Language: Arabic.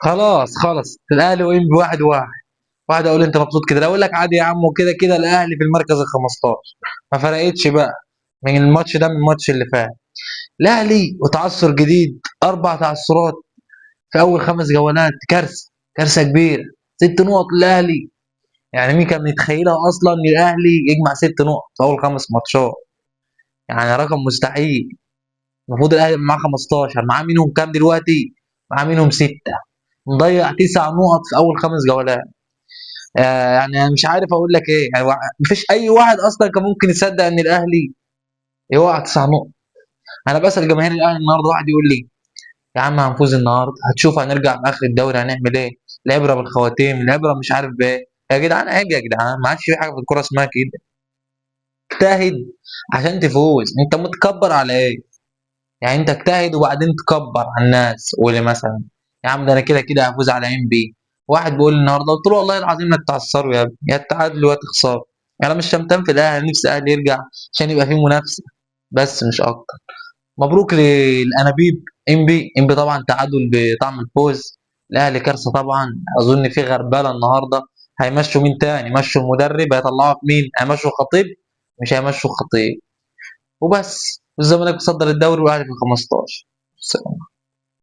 خلاص خلاص الاهلي وانبي واحد واحد. واحد اقول انت مبسوط كده، لا اقول لك عادي يا عم، وكده كده الاهلي في المركز ال 15. ما فرقتش بقى من الماتش ده من الماتش اللي فات. الاهلي وتعثر جديد، اربع تعثرات في اول خمس جولات، كارثه كارثه كبيره. ست نقط الاهلي، يعني مين كان يتخيلها اصلا ان الاهلي يجمع ست نقط في اول خمس ماتشات؟ يعني رقم مستحيل. المفروض الاهلي معاه 15، معاه منهم كام دلوقتي؟ معاه منهم سته. مضيع تسع نقط في اول خمس جولات. يعني أنا مش عارف اقول لك ايه، يعني مفيش اي واحد اصلا كان ممكن يصدق ان الاهلي يوقع تسع نقط. انا بسال جماهير الاهلي النهارده، واحد يقول لي يا عم هنفوز النهارده، هتشوف هنرجع في اخر الدوري هنعمل ايه، العبره بالخواتيم، العبره مش عارف بايه. يا جدعان عيب يا جدعان، ما عادش في حاجه في الكوره اسمها كده. اجتهد عشان تفوز، انت متكبر على ايه؟ يعني انت اجتهد وبعدين تكبر على الناس، قول مثلا يا عم ده انا كده كده هفوز على ام بي. واحد بيقول لي النهارده، قلت له والله العظيم لا تتعثروا يا ابني، يا تعادلوا يا تخسروا. انا مش شمتان في الاهلي، نفسي الاهلي يرجع عشان يبقى فيه منافسه، بس مش اكتر. مبروك للانابيب. ام بي طبعا تعادل بطعم الفوز. الاهلي كارثه طبعا. اظن في غربله النهارده. هيمشوا مين تاني؟ مشوا المدرب، هيطلعوا في مين؟ هيمشوا الخطيب؟ مش هيمشوا الخطيب. وبس. والزمالك مصدر الدوري والاهلي في ال 15.